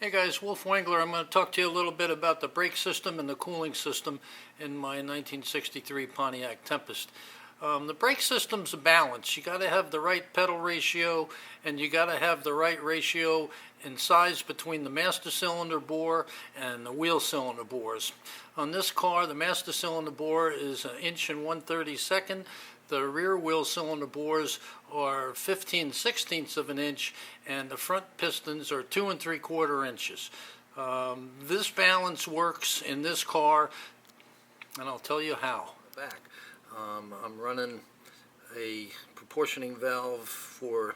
Hey guys, Wolf Wangler. I'm going to talk to you a little bit about the brake system and the cooling system in my 1963 Pontiac Tempest. The brake system's a balance. You got to have the right pedal ratio, and you got to have the right ratio in size between the master cylinder bore and the wheel cylinder bores. On this car, the master cylinder bore is 1 1/32". The rear wheel cylinder bores are 15/16 of an inch, and the front pistons are 2 3/4 inches. This balance works in this car, and I'll tell you how. Back, I'm running a proportioning valve for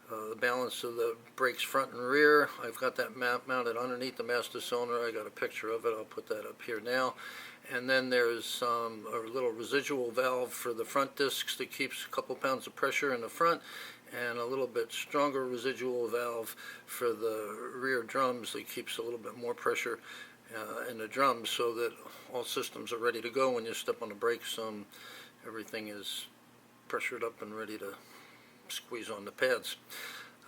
the balance of the brakes front and rear. I've got that mounted underneath the master cylinder. I got a picture of it. I'll put that up here now. And then there's a little residual valve for the front discs that keeps a couple pounds of pressure in the front, and a little bit stronger residual valve for the rear drums that keeps a little bit more pressure in the drums, so that all systems are ready to go when you step on the brakes. Everything is pressured up and ready to squeeze on the pads.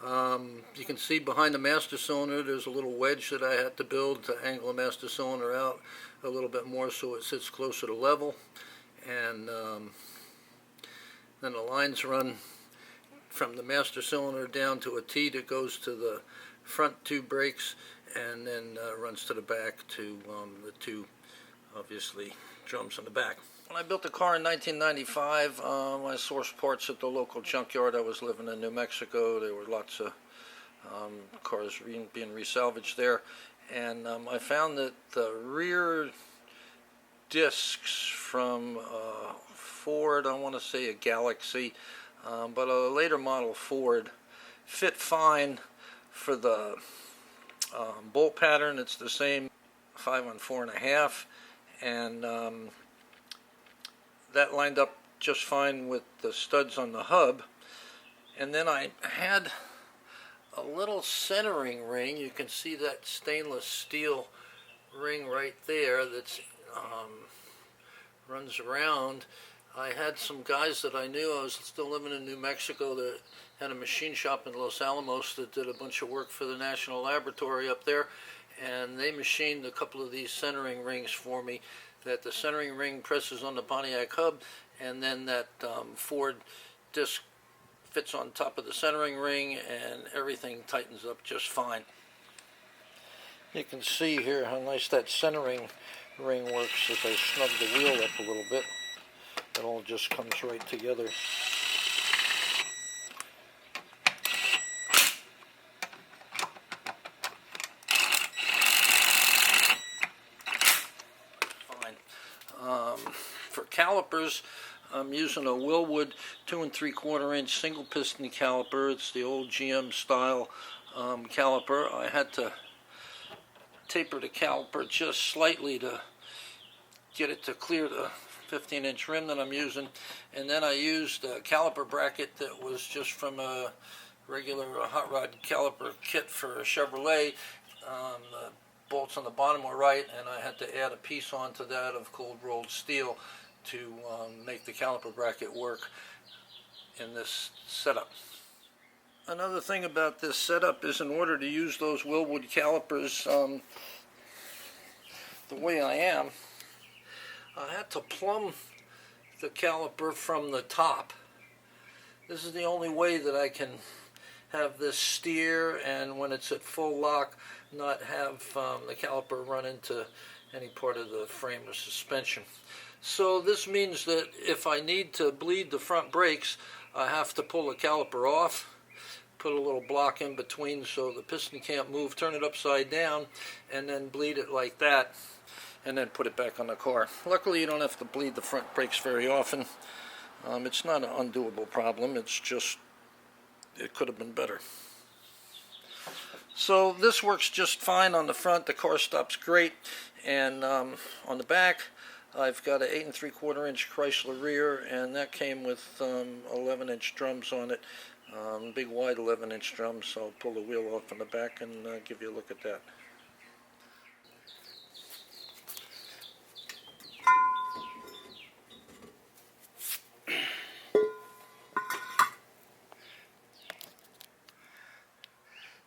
You can see behind the master cylinder there's a little wedge that I had to build to angle the master cylinder out a little bit more so it sits closer to level, and then the lines run from the master cylinder down to a T that goes to the front two brakes, and then runs to the back to the two, obviously, drums in the back. When I built the car in 1995, I sourced parts at the local junkyard. I was living in New Mexico. There were lots of cars being resalvaged there, and I found that the rear discs from Ford, I want to say a Galaxy, but a later model Ford, fit fine for the bolt pattern. It's the same 5 on 4.5, and that lined up just fine with the studs on the hub. And then I had a little centering ring. You can see that stainless steel ring right there that's runs around. I had some guys that I knew. I was still living in New Mexico that had a machine shop in Los Alamos that did a bunch of work for the National Laboratory up there, and they machined a couple of these centering rings for me, that the centering ring presses on the Pontiac hub, and then that Ford disc fits on top of the centering ring, and everything tightens up just fine. You can see here how nice that centering ring works as I snug the wheel up a little bit. It all just comes right together. For calipers, I'm using a Wilwood 2 3/4 inch single piston caliper. It's the old GM style caliper. I had to taper the caliper just slightly to get it to clear the 15-inch rim that I'm using, and then I used a caliper bracket that was just from a regular hot rod caliper kit for a Chevrolet. The bolts on the bottom were right, and I had to add a piece onto that of cold rolled steel to make the caliper bracket work in this setup. Another thing about this setup is, in order to use those Wilwood calipers the way I am, I had to plumb the caliper from the top. This is the only way that I can have this steer, and when it's at full lock, not have the caliper run into any part of the frame or suspension. So this means that if I need to bleed the front brakes, I have to pull the caliper off, put a little block in between so the piston can't move, turn it upside down, and then bleed it like that, and then put it back on the car. Luckily, you don't have to bleed the front brakes very often. It's not an undoable problem. It's just, it could have been better. So this works just fine on the front. The car stops great, and on the back, I've got an 8 3/4 inch Chrysler rear, and that came with 11-inch drums on it, big wide 11-inch drums. So I'll pull the wheel off from the back and give you a look at that.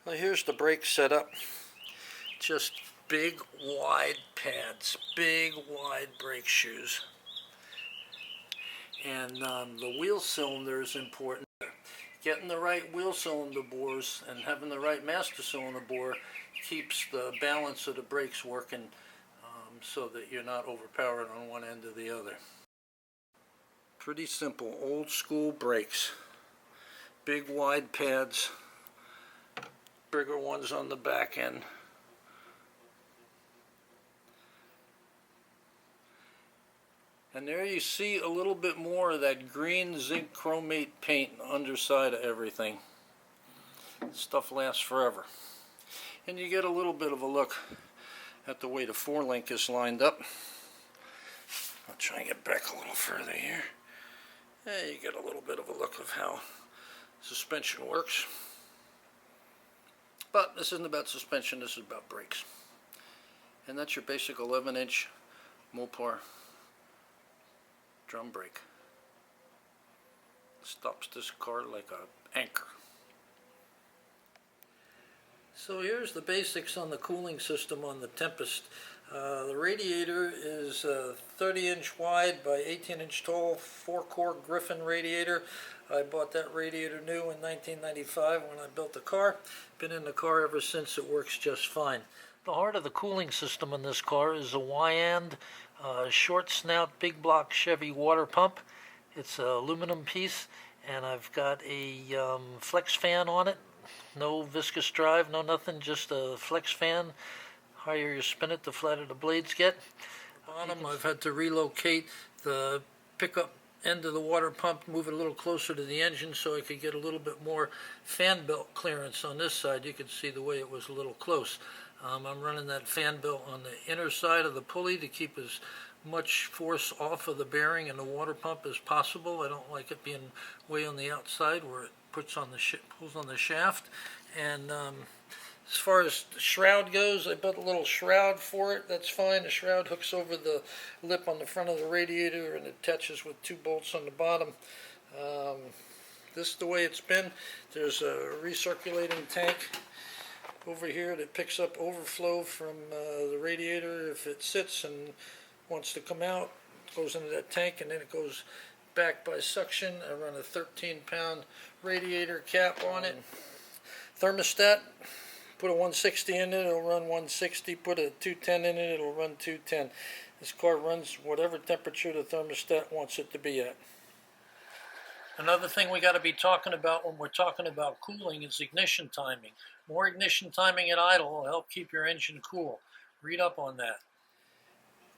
Well, here's the brake setup. just big wide pads, big wide brake shoes. And the wheel cylinder is important. Getting the right wheel cylinder bores and having the right master cylinder bore keeps the balance of the brakes working so that you're not overpowered on one end or the other. Pretty simple, old school brakes. Big wide pads, bigger ones on the back end. And there you see a little bit more of that green zinc chromate paint underside of everything. Stuff lasts forever. And you get a little bit of a look at the way the 4-link is lined up. I'll try and get back a little further here. Yeah, you get a little bit of a look of how suspension works. But this isn't about suspension, this is about brakes. And that's your basic 11-inch Mopar drum brake. Stops this car like an anchor. So here's the basics on the cooling system on the Tempest. The radiator is a 30-inch wide by 18-inch tall 4-core Griffin radiator. I bought that radiator new in 1995 when I built the car. Been in the car ever since. It works just fine. The heart of the cooling system in this car is a Wyand short snout big block Chevy water pump. It's an aluminum piece, and I've got a flex fan on it. No viscous drive, no nothing, just a flex fan. Higher you spin it, the flatter the blades get. Bottom, I've had to relocate the pickup end of the water pump, move it a little closer to the engine so I could get a little bit more fan belt clearance on this side. You can see the way it was a little close. I'm running that fan belt on the inner side of the pulley to keep as much force off of the bearing and the water pump as possible. I don't like it being way on the outside where it pulls on the shaft. And as far as the shroud goes, I built a little shroud for it. That's fine. The shroud hooks over the lip on the front of the radiator and attaches with 2 bolts on the bottom. This is the way it's been. There's a recirculating tank over here that picks up overflow from the radiator if it sits and wants to come out. It goes into that tank and then it goes back by suction. I run a 13-pound radiator cap on it. Thermostat, put a 160 in it, it'll run 160. Put a 210 in it, it'll run 210. This car runs whatever temperature the thermostat wants it to be at. Another thing we got to be talking about when we're talking about cooling is ignition timing. More ignition timing at idle will help keep your engine cool. Read up on that.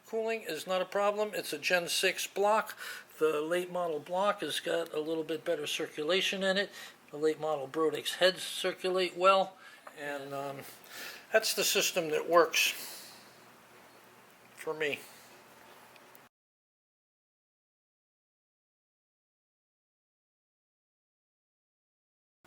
Cooling is not a problem. It's a Gen 6 block. The late model block has got a little bit better circulation in it. The late model Brodix heads circulate well. And that's the system that works for me.